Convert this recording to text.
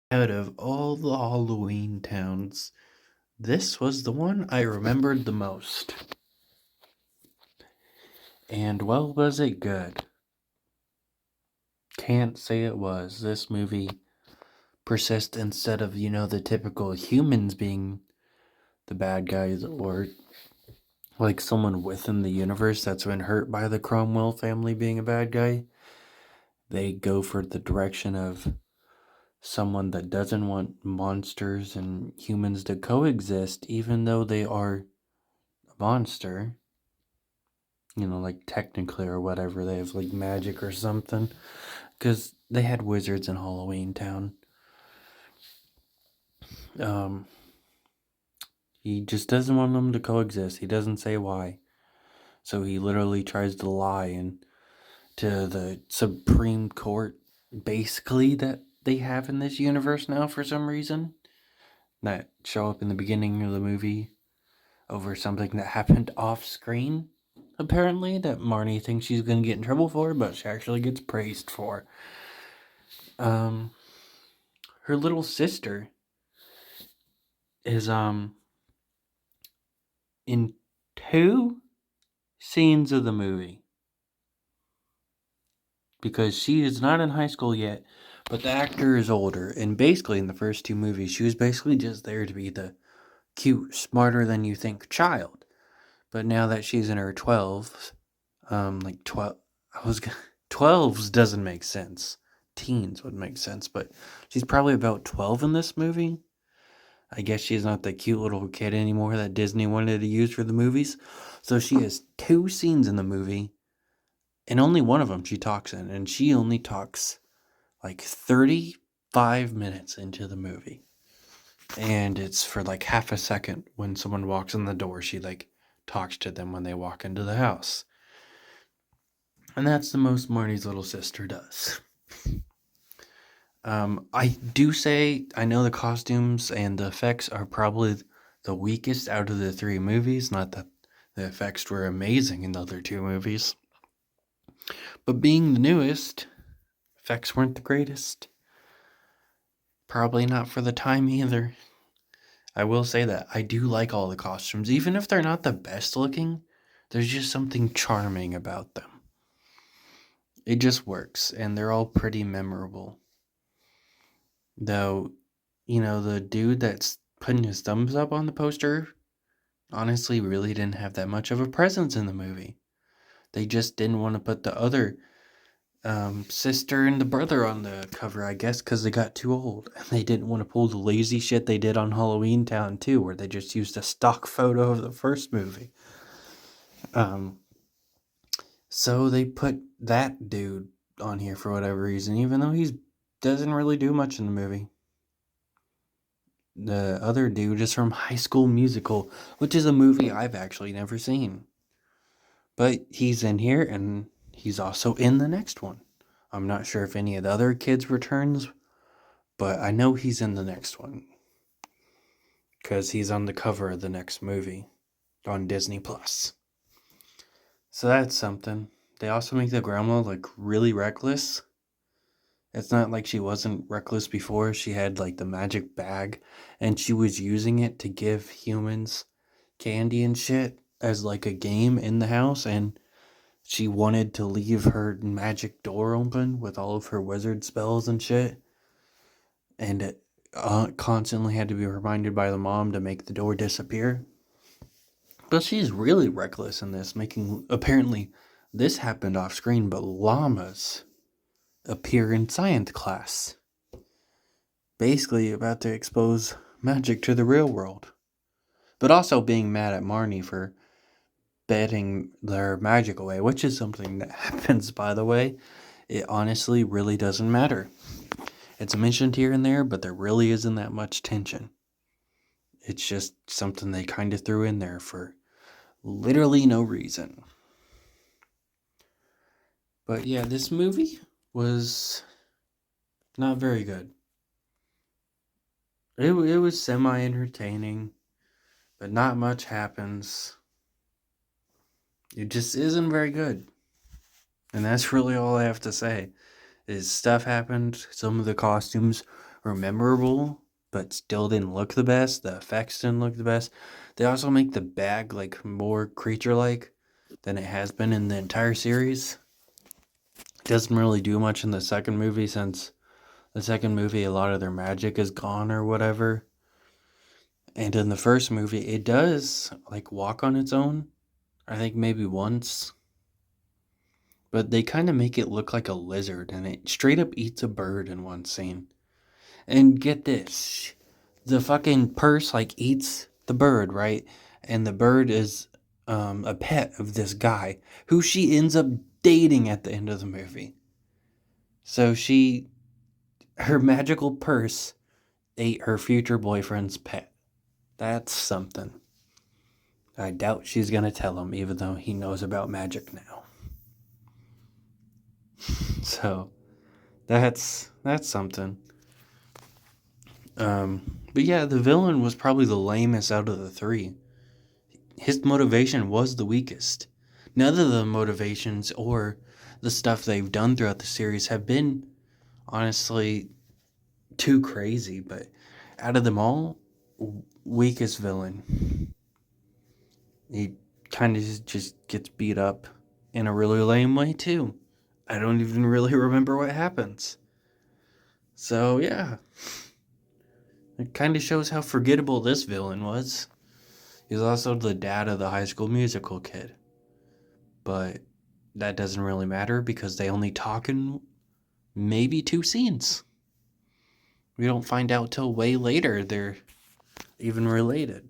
Out of all the Halloween towns, this was the one I remembered the most. And well, was it good? Can't say it was. This movie persists instead of, the typical humans being the bad guys or like someone within the universe that's been hurt by the Cromwell family being a bad guy. They go for the direction of someone that doesn't want monsters and humans to coexist, even though they are a monster. Like technically or whatever, they have like magic or something. Because they had wizards in Halloween Town. Um, he just doesn't want them to coexist. He doesn't say why. So he literally tries to lie and to the Supreme Court, basically, that they have in this universe now for some reason. That show up in the beginning of the movie over something that happened off screen, apparently, that Marnie thinks she's going to get in trouble for, but she actually gets praised for. Um, her little sister is, in 2 scenes of the movie. Because she is not in high school yet, but the actor is older. And basically, in the first 2 movies, she was basically just there to be the cute, smarter than you think child. But now that she's in her 12s, like 12, I was 12s doesn't make sense. Teens would make sense, but she's probably about 12 in this movie. I guess she's not the cute little kid anymore that Disney wanted to use for the movies. So she has 2 scenes in the movie, and only one of them she talks in, and she only talks like 35 minutes into the movie. And it's for like half a second when someone walks in the door, she like talks to them when they walk into the house. And that's the most Marnie's little sister does. I do say I know the costumes and the effects are probably the weakest out of the 3 movies. Not that the effects were amazing in the other 2 movies, but being the newest, effects weren't the greatest. Probably not for the time either. I will say that I do like all the costumes, even if they're not the best looking. There's just something charming about them. It just works, and they're all pretty memorable. Though, the dude that's putting his thumbs up on the poster honestly really didn't have that much of a presence in the movie. They just didn't want to put the other sister and the brother on the cover, I guess, because they got too old. And they didn't want to pull the lazy shit they did on Halloween Town 2, where they just used a stock photo of the first movie. Um, so they put that dude on here for whatever reason, even though he doesn't really do much in the movie. The other dude is from High School Musical, which is a movie I've actually never seen. But he's in here, and he's also in the next one. I'm not sure if any of the other kids returns, but I know he's in the next one. Because he's on the cover of the next movie on Disney Plus. So that's something. They also make the grandma look really reckless. It's not like she wasn't reckless before. She had like the magic bag and she was using it to give humans candy and shit as like a game in the house, and she wanted to leave her magic door open with all of her wizard spells and shit. And it constantly had to be reminded by the mom to make the door disappear. But she's really reckless in this, making apparently this happened off screen, but llamas appear in science class. Basically about to expose magic to the real world. But also being mad at Marnie for betting their magic away, which is something that happens, by the way. It honestly really doesn't matter. It's mentioned here and there, but there really isn't that much tension. It's just something they kind of threw in there for literally no reason. But yeah, this movie was not very good. It was semi entertaining, but not much happens. It just isn't very good. And that's really all I have to say. Is stuff happened. Some of the costumes memorable, but still didn't look the best. The effects didn't look the best. They also make the bag like more creature-like than it has been in the entire series. It doesn't really do much in the second movie, since the second movie a lot of their magic is gone or whatever. And in the first movie, it does like walk on its own. I think maybe once. But they kind of make it look like a lizard, and it straight up eats a bird in one scene. And get this, the fucking purse like eats the bird, right? And the bird is a pet of this guy who she ends up dating at the end of the movie. So her magical purse ate her future boyfriend's pet. That's something. I doubt she's gonna tell him, even though he knows about magic now. So that's something. But yeah, the villain was probably the lamest out of the three. His motivation was the weakest. None of the motivations or the stuff they've done throughout the series have been, honestly, too crazy. But out of them all, weakest villain. He kind of just gets beat up in a really lame way, too. I don't even really remember what happens. So, yeah. It kind of shows how forgettable this villain was. He's also the dad of the High School Musical kid. But that doesn't really matter because they only talk in maybe 2 scenes. We don't find out till way later they're even related.